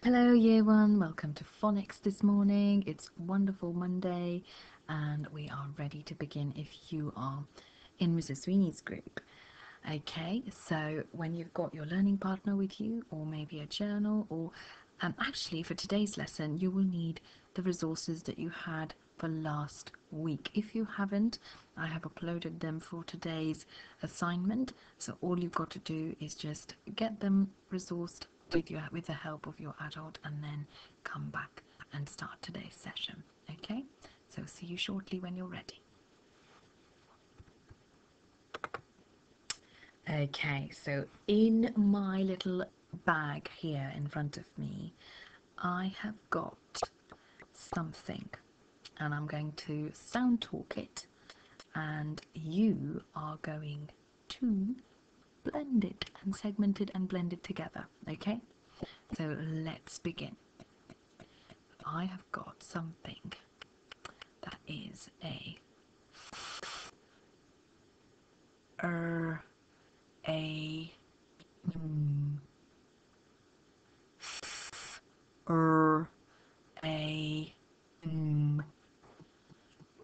Hello, year one. Welcome to Phonics this morning. It's wonderful Monday, and we are ready to begin if you are in Mrs. Sweeney's group. Okay, so when you've got your learning partner with you, or maybe a journal, or actually for today's lesson, you will need the resources that you had for last week. If you haven't, I have uploaded them for today's assignment. So all you've got to do is just get them resourced with the help of your adult, and then come back and start today's session. Okay, so see you shortly when you're ready. Okay, so in my little bag here in front of me, I have got something, and I'm going to sound talk it, and you are going to blend it and segment it and blend it together. Okay, so let's begin. I have got something that is a a a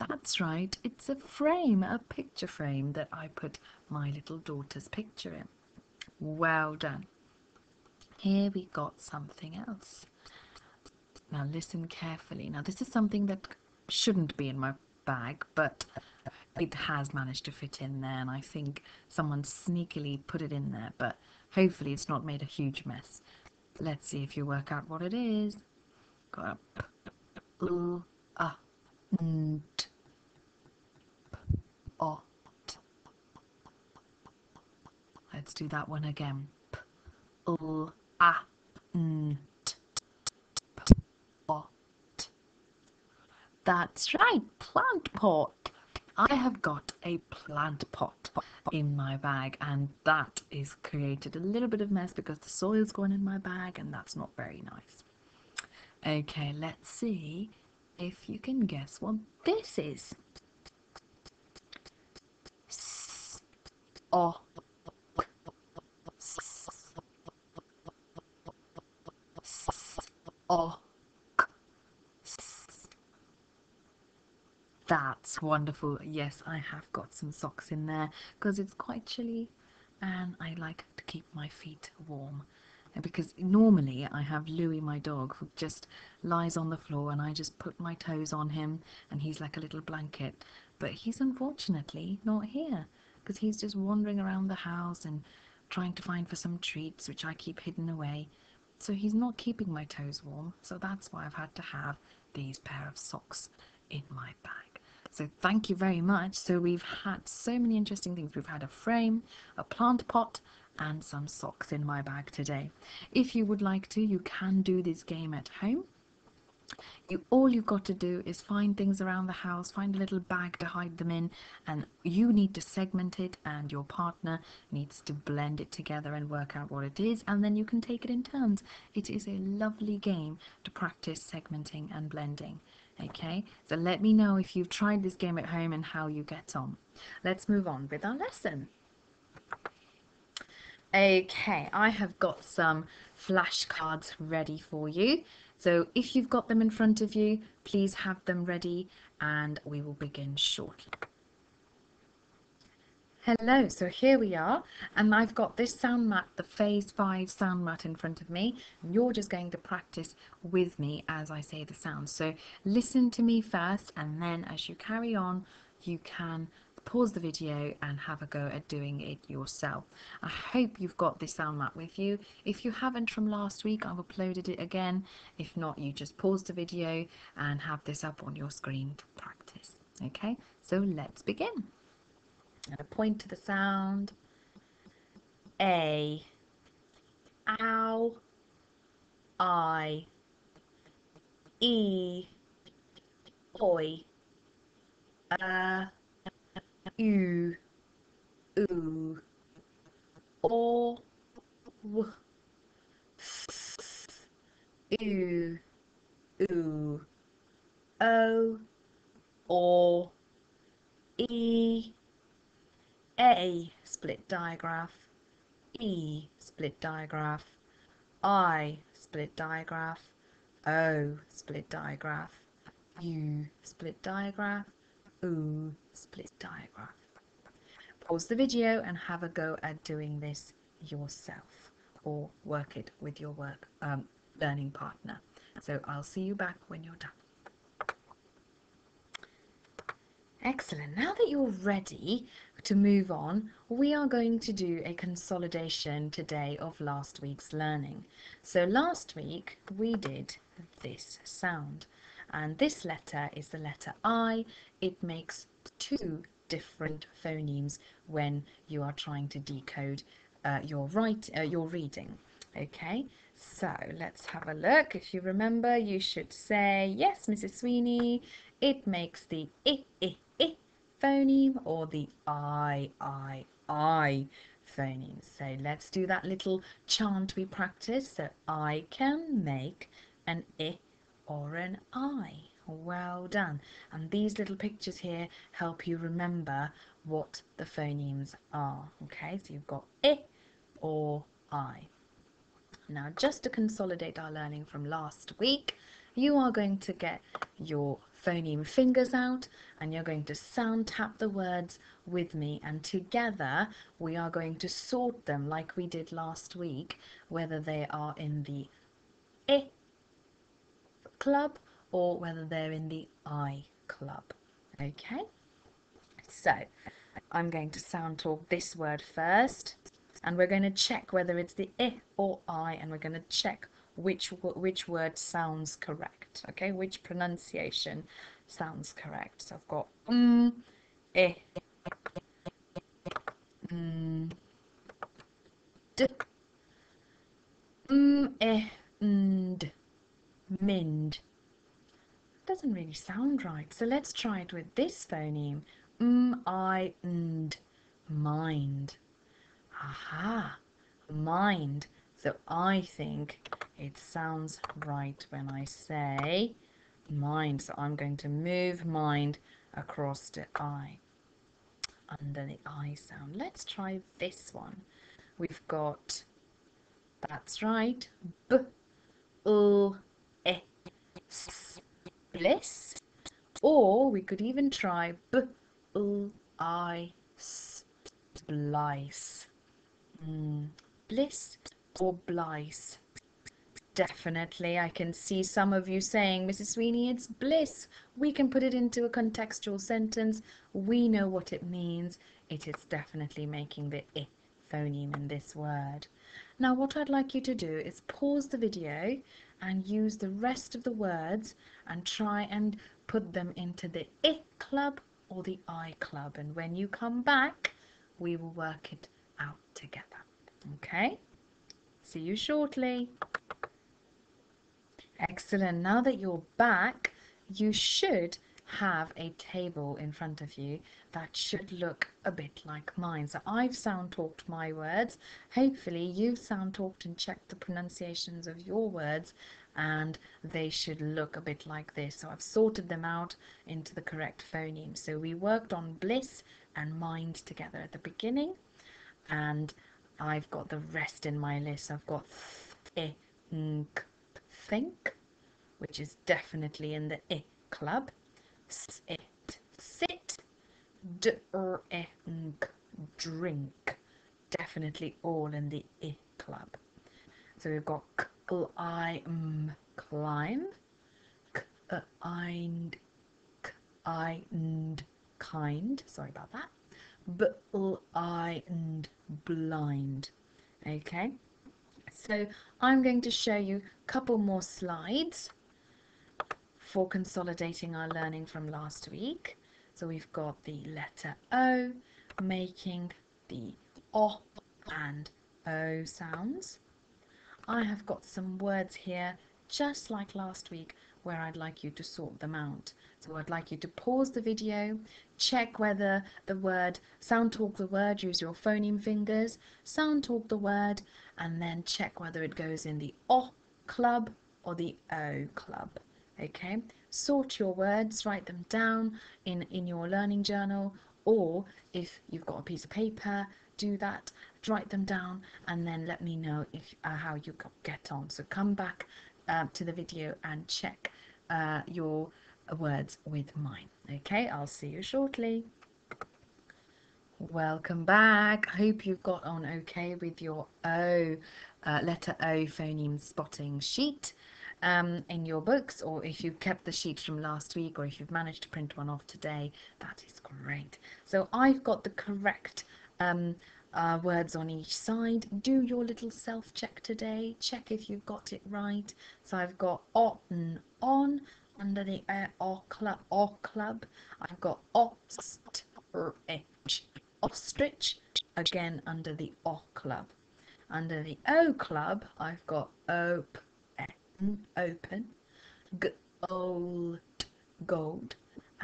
That's right, it's a frame, a picture frame that I put my little daughter's picture in. Well done. Here we got something else. Now listen carefully. Now this is something that shouldn't be in my bag, but it has managed to fit in there, and I think someone sneakily put it in there, but hopefully it's not made a huge mess. Let's see if you work out what it is. Got a p, l, a, n, t, o, t. Let's do that one again. P, l, a, n, t, p, o, t. That's right, plant pot. I have got a plant pot in my bag, and that is created a little bit of mess because the soil's gone in my bag, and that's not very nice. Okay, let's see if you can guess what this is. Oh, oh, that's wonderful. Yes, I have got some socks in there because it's quite chilly and I like to keep my feet warm. And because normally I have Louis, my dog, who just lies on the floor and I just put my toes on him and he's like a little blanket. But he's unfortunately not here because he's just wandering around the house and trying to find for some treats which I keep hidden away. So he's not keeping my toes warm. So that's why I've had to have these pair of socks in my bag. So thank you very much. So we've had so many interesting things. We've had a frame, a plant pot, and some socks in my bag today. If you would like to, you can do this game at home. All you've got to do is find things around the house, find a little bag to hide them in, and you need to segment it, and your partner needs to blend it together and work out what it is, and then you can take it in turns. It is a lovely game to practice segmenting and blending. Okay, so let me know if you've tried this game at home and how you get on. Let's move on with our lesson. Okay, I have got some flashcards ready for you. So if you've got them in front of you, please have them ready and we will begin shortly. Hello, so here we are, and I've got this sound mat, the Phase 5 sound mat in front of me, and you're just going to practice with me as I say the sounds. So listen to me first, and then as you carry on, you can pause the video and have a go at doing it yourself. I hope you've got this sound mat with you. If you haven't from last week, I've uploaded it again. If not, you just pause the video and have this up on your screen to practice. Okay, so let's begin. And I point to the sound. A, ow, I, E, oi, oo, oo, o, w, oo, oo, o, or, e, a, split digraph, e, split digraph, I, split digraph, O, split digraph, U, split digraph, U, split digraph. Pause the video and have a go at doing this yourself, or work it with your learning partner. So I'll see you back when you're done. Excellent. Now that you're ready to move on, we are going to do a consolidation today of last week's learning. So last week we did this sound, and this letter is the letter I. It makes two different phonemes when you are trying to decode your reading. Okay, so let's have a look. If you remember, you should say, yes, Mrs. Sweeney, it makes the I phoneme or the I phoneme. So let's do that little chant we practiced. So I can make an I or an I. Well done. And these little pictures here help you remember what the phonemes are. Okay, so you've got I or I. Now, just to consolidate our learning from last week, you are going to get your phoneme fingers out and you're going to sound tap the words with me, and together we are going to sort them like we did last week, whether they are in the I club or whether they're in the I club. Okay, so I'm going to sound talk this word first, and we're going to check whether it's the I or I, and we're going to check which word sounds correct. Okay, which pronunciation sounds correct. So I've got I, d, and, mind. Doesn't really sound right. So let's try it with this phoneme. I, and, mind. Aha, mind. So I think it sounds right when I say mind. So I'm going to move mind across to I, under the I sound. Let's try this one. We've got, that's right, b, l, e, s, bliss. Or we could even try b, l, I, s, blice. Bliss or blice? Definitely, I can see some of you saying, Mrs. Sweeney, it's bliss. We can put it into a contextual sentence. We know what it means. It is definitely making the I phoneme in this word. Now, what I'd like you to do is pause the video and use the rest of the words and try and put them into the I club or the I club. And when you come back, we will work it out together. Okay? See you shortly. Excellent. Now that you're back, you should have a table in front of you that should look a bit like mine. So I've sound talked my words. Hopefully you've sound talked and checked the pronunciations of your words, and they should look a bit like this. So I've sorted them out into the correct phoneme. So we worked on bliss and mind together at the beginning, and I've got the rest in my list. I've got think, which is definitely in the I club. Sit, sit, drink, definitely all in the I club. So we've got climb, kind, sorry about that, blind. Okay, so I'm going to show you a couple more slides for consolidating our learning from last week. So we've got the letter O making the O and O sounds. I have got some words here just like last week where I'd like you to sort them out. So I'd like you to pause the video, check whether the word, sound talk the word, use your phoneme fingers, sound talk the word, and then check whether it goes in the O club or the O club. Okay, sort your words, write them down in your learning journal, or if you've got a piece of paper, do that. write them down and then let me know if how you get on. So come back to the video and check your words with mine. Okay, I'll see you shortly. Welcome back. Hope you've got on okay with your O, letter O phoneme spotting sheet in your books, or if you've kept the sheet from last week, or if you've managed to print one off today, that is great. So I've got the correct words on each side. Do your little self-check today. Check if you've got it right. So I've got on under the o club. I've got ostrich again under the O club. Under the O club, I've got open, gold,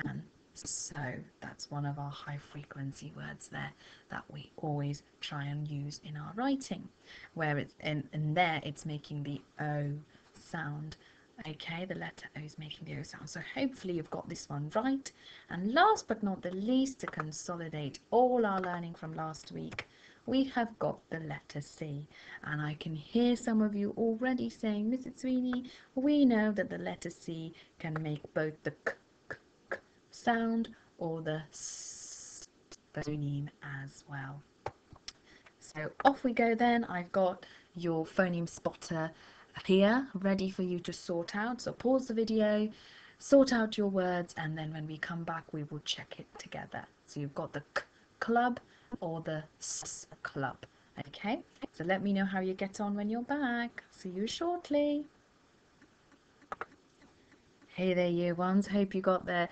and so. That's one of our high frequency words there that we always try and use in our writing, where it's in there it's making the O sound. Okay, the letter O is making the O sound. So hopefully you've got this one right. And last but not the least, to consolidate all our learning from last week, we have got the letter C. And I can hear some of you already saying, Mrs. Sweeney, we know that the letter C can make both the k sound or the s phoneme as well. So off we go then. I've got your phoneme spotter here ready for you to sort out. So pause the video, sort out your words, and then when we come back we will check it together. So you've got the k club or the s club. Okay, so let me know how you get on when you're back. See you shortly. Hey there, year ones. Hope you got there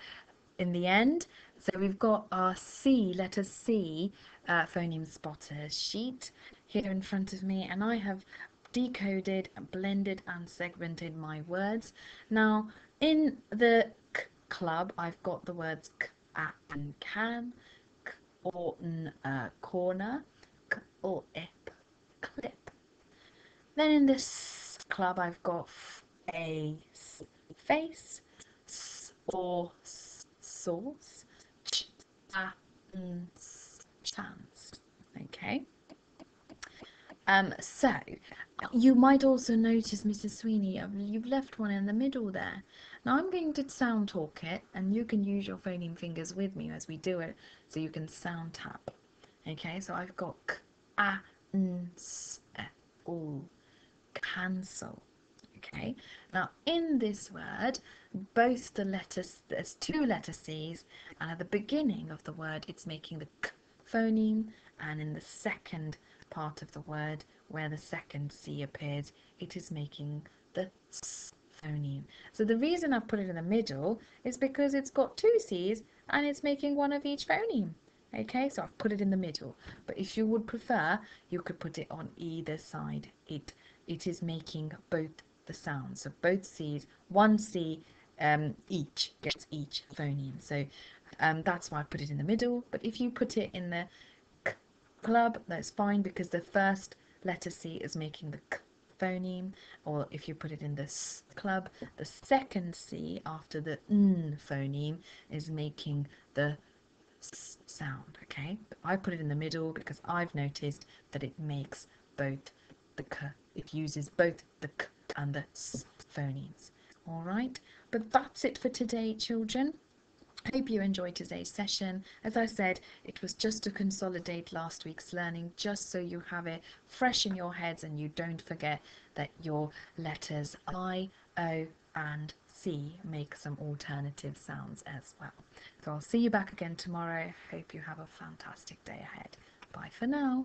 in the end. So we've got our C, letter C, phoneme spotter sheet here in front of me, and I have decoded, blended and segmented my words. Now in the k club I've got the words k and can, k or n corner, k or ip clip. Then in this club I've got a face, s or sauce, ch chance. Okay. So you might also notice, Mrs. Sweeney, you've left one in the middle there. Now I'm going to sound talk it, and you can use your phoneme fingers with me as we do it, so you can sound tap. Okay, so I've got k, a, n, s, e, o, cancel. Okay, now in this word, both the letters, there's two letter C's, and at the beginning of the word it's making the k phoneme, and in the second part of the word where the second C appears, it is making the s phoneme. So the reason I've put it in the middle is because it's got two C's and it's making one of each phoneme. Okay, so I've put it in the middle, but if you would prefer, you could put it on either side. It is making both the sounds, so both C's, one C each gets each phoneme. So that's why I put it in the middle, but if you put it in the k club, that's fine, because the first letter C is making the k phoneme, or if you put it in the s club, the second C after the n phoneme is making the s sound. Okay, but I put it in the middle because I've noticed that it makes both the k, it uses both the k and the s phonemes. All right, but that's it for today, children. Hope you enjoyed today's session. As I said, it was just to consolidate last week's learning, just so you have it fresh in your heads and you don't forget that your letters I, O and C make some alternative sounds as well. So I'll see you back again tomorrow. Hope you have a fantastic day ahead. Bye for now.